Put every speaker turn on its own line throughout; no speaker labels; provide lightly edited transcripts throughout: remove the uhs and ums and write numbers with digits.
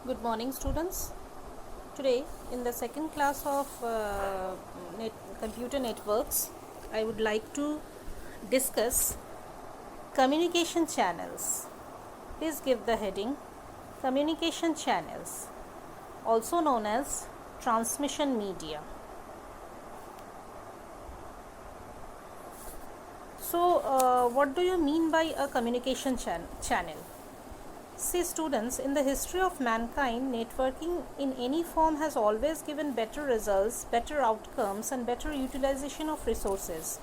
Good morning, students. Today, in the second class of computer networks, I would like to discuss communication channels. Please give the heading Communication Channels, also known as transmission media. So, what do you mean by a communication channel? See, students, in the history of mankind, networking in any form has always given better results, better outcomes, and better utilization of resources.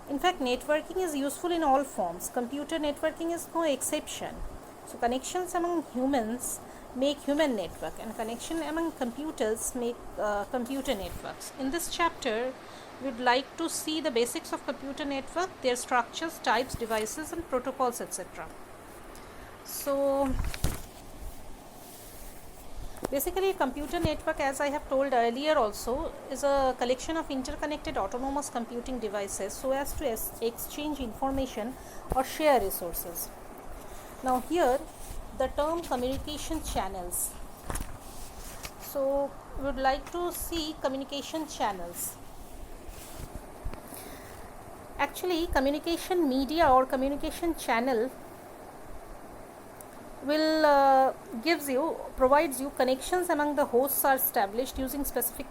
In fact, networking is useful in all forms. Computer networking is no exception. So, connections among humans make human network, and connection among computers make computer networks. In this chapter, we would like to see the basics of computer network, their structures, types, devices, and protocols, etc. So basically, a computer network, as I have told earlier also, is a collection of interconnected autonomous computing devices so as to exchange information or share resources. Now here the term communication channels. So we would like to see communication channels. Actually, communication media or communication channel will provides you connections among the hosts are established using specific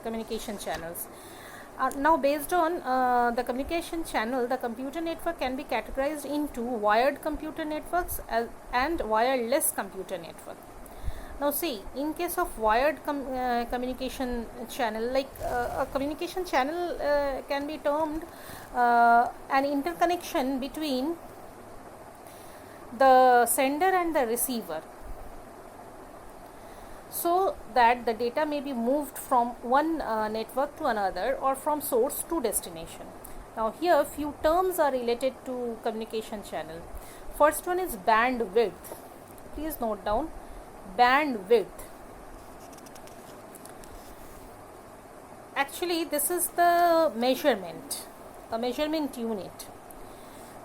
communication channels. Now, based on the communication channel, the computer network can be categorized into wired computer networks and wireless computer network. Now, see, in case of wired communication channel, like a communication channel can be termed an interconnection between the sender and the receiver, so that the data may be moved from one network to another or from source to destination. Now here few terms are related to communication channel. First one is bandwidth. Please note down bandwidth. Actually, this is the measurement, a measurement unit.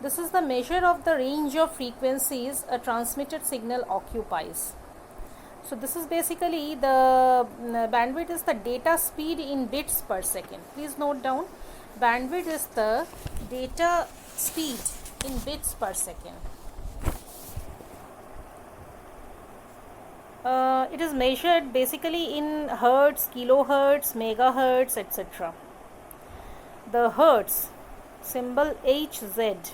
This is the measure of the range of frequencies a transmitted signal occupies. So this is basically the bandwidth is the data speed in bits per second. Please note down bandwidth is the data speed in bits per second. It is measured basically in hertz, kilohertz, megahertz, etc. The hertz, symbol Hz,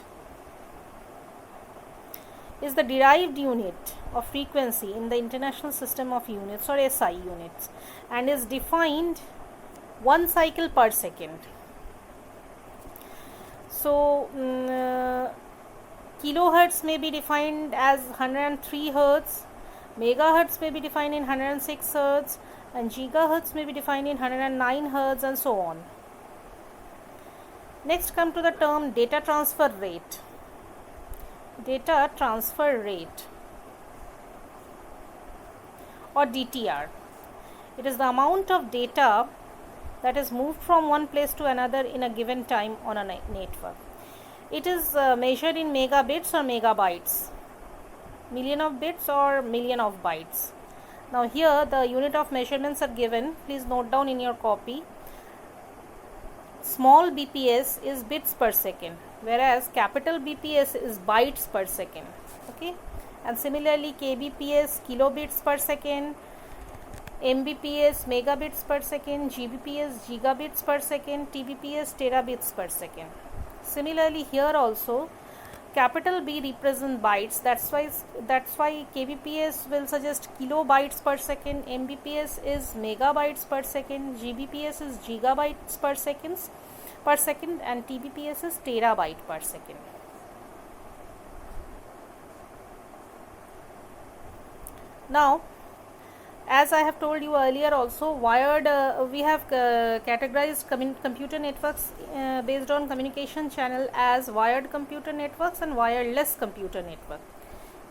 is the derived unit of frequency in the International System of Units or SI units and is defined 1 cycle per second. So kilohertz may be defined as 103 hertz, megahertz may be defined in 106 hertz, and gigahertz may be defined in 109 hertz, and so on. Next, come to the term data transfer rate. Data transfer rate or DTR. It is the amount of data that is moved from one place to another in a given time on a network. It is measured in megabits or megabytes, million of bits or million of bytes. Now here the unit of measurements are given. Please note down in your copy. Small bps is bits per second, whereas capital BPS is bytes per second. Okay, and similarly kbps kilobits per second, mbps megabits per second, gbps gigabits per second, tbps terabits per second. Similarly here also capital B represent bytes, that's why kbps will suggest kilobytes per second, mbps is megabytes per second, gbps is gigabytes per second, and tbps is terabyte per second. Now, as I have told you earlier also, wired we have categorized computer networks based on communication channel as wired computer networks and wireless computer network.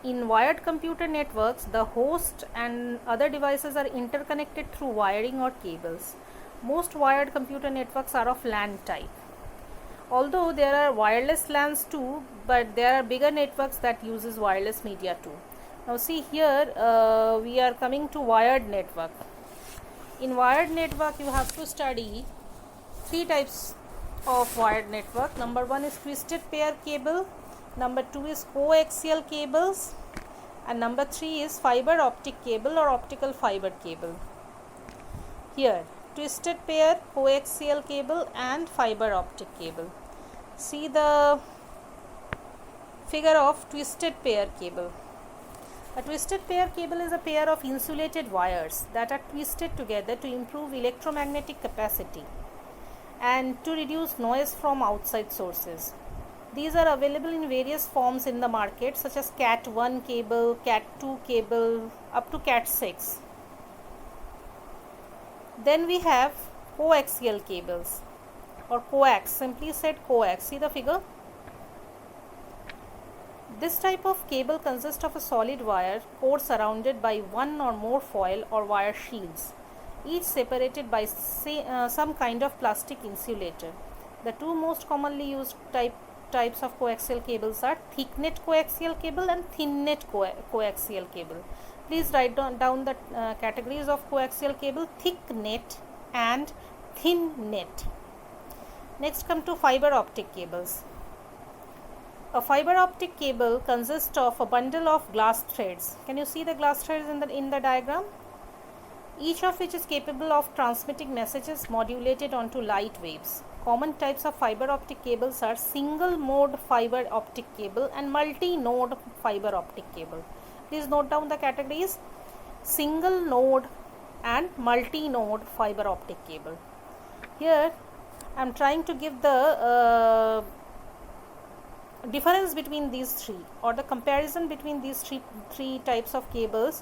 In wired computer networks, the host and other devices are interconnected through wiring or cables. Most wired computer networks are of LAN type. Although there are wireless LANs too, but there are bigger networks that uses wireless media too. Now see here, we are coming to wired network. In wired network, you have to study three types of wired network. Number one is twisted pair cable, number two is coaxial cables, and number three is fiber optic cable or optical fiber cable. Here, twisted pair, coaxial cable and fiber optic cable. See the figure of twisted pair cable. A twisted pair cable is a pair of insulated wires that are twisted together to improve electromagnetic capacity and to reduce noise from outside sources. These are available in various forms in the market, such as Cat 1 cable, Cat 2 cable, up to Cat 6. Then we have coaxial cables or coax, simply said coax. See the figure? This type of cable consists of a solid wire core surrounded by one or more foil or wire shields, each separated by some kind of plastic insulator. The two most commonly used types of coaxial cables are thick net coaxial cable and thin net coaxial cable. Please write down the categories of coaxial cable: thick net and thin net. Next, come to fiber optic cables. A fiber optic cable consists of a bundle of glass threads. Can you see the glass threads in the diagram? Each of which is capable of transmitting messages modulated onto light waves. Common types of fiber optic cables are single mode fiber optic cable and multi-node fiber optic cable. Please note down the categories: single node and multi-node fiber optic cable. Here I am trying to give the difference between these three, or the comparison between these three types of cables.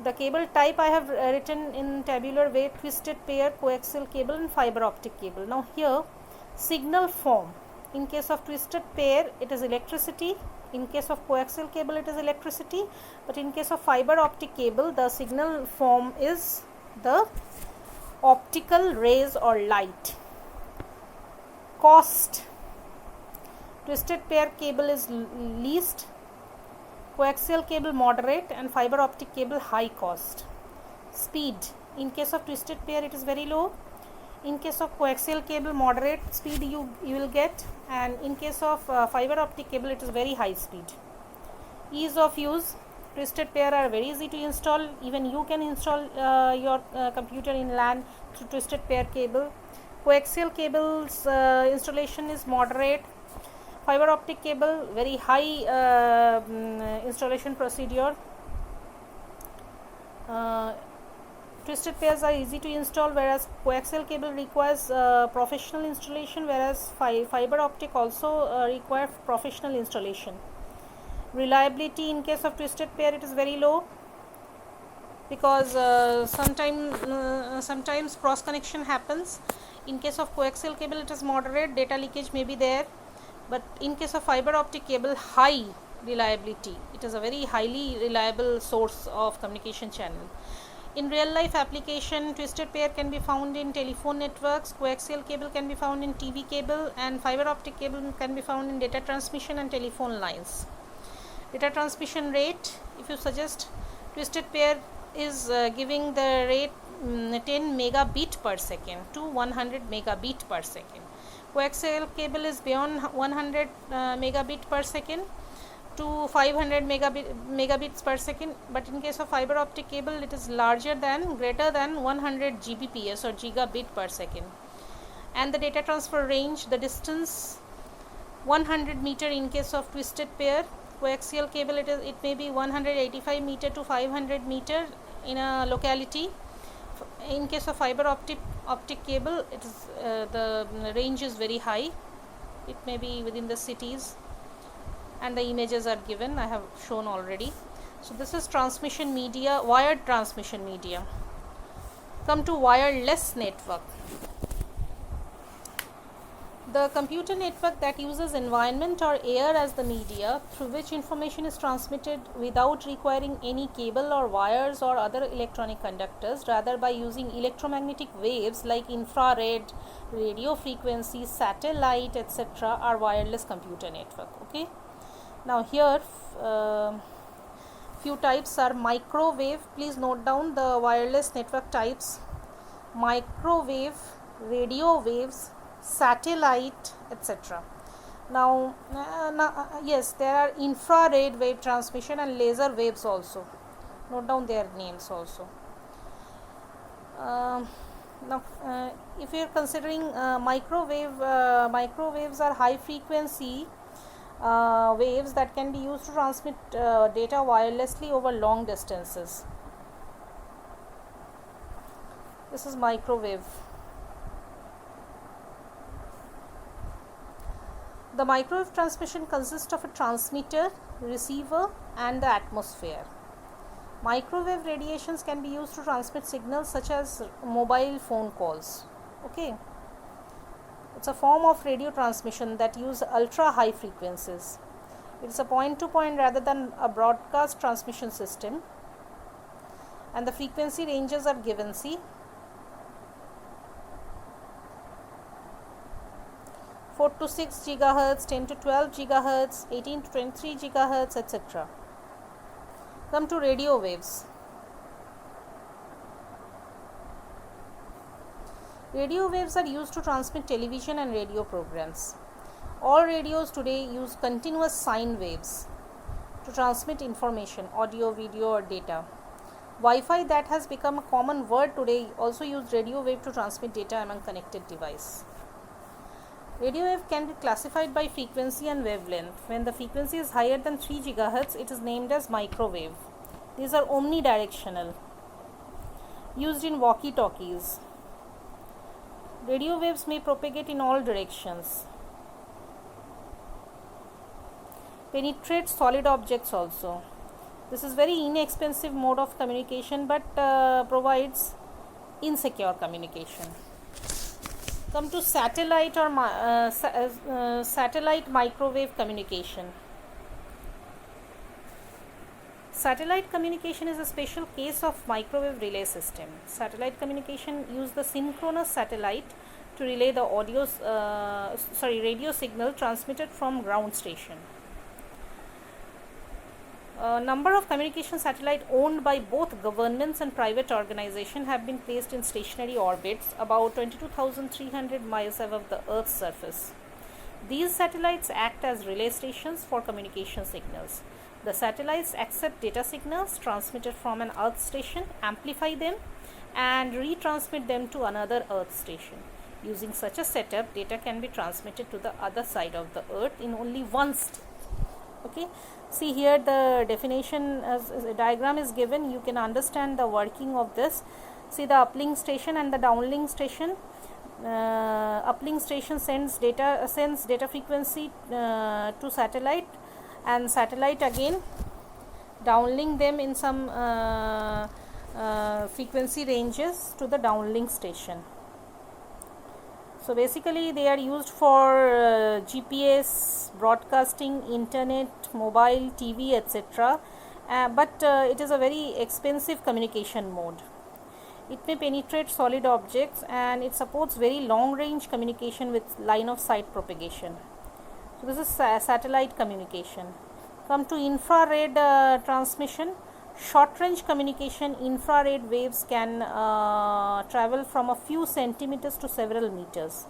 The cable type I have written in tabular way: twisted pair, coaxial cable and fiber optic cable. Now here, signal form: in case of twisted pair it is electricity, in case of coaxial cable it is electricity, but in case of fiber optic cable the signal form is the optical rays or light. Cost: twisted pair cable is least, coaxial cable moderate and fiber optic cable high cost. Speed: in case of twisted pair it is very low, in case of coaxial cable moderate speed you will get, and in case of fiber optic cable it is very high speed. Ease of use: twisted pair are very easy to install, even you can install your computer in LAN through twisted pair cable. Coaxial cables installation is moderate. Fiber optic cable very high installation procedure. Twisted pairs are easy to install, whereas coaxial cable requires professional installation, whereas fiber optic also require professional installation. Reliability: in case of twisted pair it is very low, because sometimes cross connection happens. In case of coaxial cable it is moderate, data leakage may be there, but in case of fiber optic cable, high reliability. It is a very highly reliable source of communication channel. In real life application, twisted pair can be found in telephone networks, coaxial cable can be found in TV cable, and fiber optic cable can be found in data transmission and telephone lines. Data transmission rate: if you suggest, twisted pair is giving the rate 10 megabit per second to 100 megabit per second. Coaxial cable is beyond 100 megabit per second to 500 megabits per second, but in case of fiber optic cable it is greater than 100 Gbps or gigabit per second. And the data transfer range: the distance 100 meter in case of twisted pair. Coaxial cable it may be 185 meter to 500 meter in a locality. In case of fiber optic cable it is the range is very high, it may be within the cities, and the images are given, I have shown already. So this is transmission media, wired transmission media. Come to wireless network. The computer network that uses environment or air as the media through which information is transmitted without requiring any cable or wires or other electronic conductors, rather by using electromagnetic waves like infrared, radio frequencies, satellite, etc., are wireless computer network. Okay. Now here few types are microwave. Please note down the wireless network types: microwave, radio waves, satellite, etc. Now, yes, there are infrared wave transmission and laser waves also. Note down their names also. Now, if you are considering microwaves are high frequency waves that can be used to transmit data wirelessly over long distances. This is microwave. The microwave transmission consists of a transmitter, receiver, and the atmosphere. Microwave radiations can be used to transmit signals such as mobile phone calls. Okay, it's a form of radio transmission that use ultra high frequencies. It's a point to point rather than a broadcast transmission system, and the frequency ranges are given. See, 4 to 6 gigahertz, 10 to 12 gigahertz, 18 to 23 gigahertz, etc. Come to radio waves. Radio waves are used to transmit television and radio programs. All radios today use continuous sine waves to transmit information, audio, video, or data. Wi-Fi, that has become a common word today, also use radio wave to transmit data among connected devices. Radio wave can be classified by frequency and wavelength. When the frequency is higher than 3 GHz, it is named as microwave. These are omnidirectional, used in walkie-talkies. Radio waves may propagate in all directions. Penetrate solid objects also. This is very inexpensive mode of communication, but provides insecure communication. Come to satellite or satellite microwave communication. Satellite communication is a special case of microwave relay system. Satellite communication use the synchronous satellite to relay the radio signal transmitted from ground station. Number of communication satellites owned by both governments and private organizations have been placed in stationary orbits about 22,300 miles above the Earth's surface. These satellites act as relay stations for communication signals. The satellites accept data signals transmitted from an Earth station, amplify them, and retransmit them to another Earth station. Using such a setup, data can be transmitted to the other side of the Earth in only one step. Okay, see here the definition as a diagram is given. You can understand the working of this. See the uplink station and the downlink station. Uplink station sends data frequency to satellite, and satellite again downlink them in some frequency ranges to the downlink station. So basically they are used for GPS, broadcasting, internet, mobile, TV, etc. But it is a very expensive communication mode. It may penetrate solid objects, and it supports very long range communication with line of sight propagation. So this is satellite communication. Come to infrared transmission. Short range communication, infrared waves can travel from a few centimeters to several meters.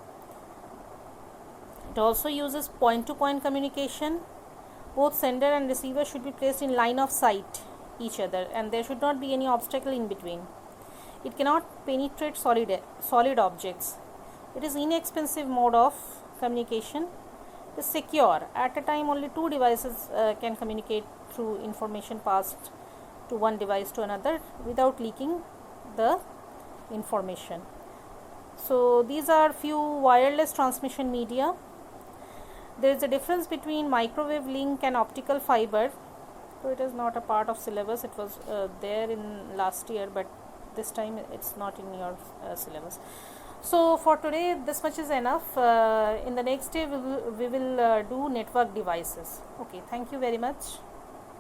It also uses point to point communication. Both sender and receiver should be placed in line of sight each other, and there should not be any obstacle in between. It cannot penetrate solid objects. It is inexpensive mode of communication. It is secure. At a time only two devices can communicate through information passed to one device to another without leaking the information. So these are few wireless transmission media. There is a difference between microwave link and optical fiber. So it is not a part of syllabus. It was there in last year, but this time it's not in your syllabus. So for today this much is enough. In the next day we will do network devices. Okay, thank you very much.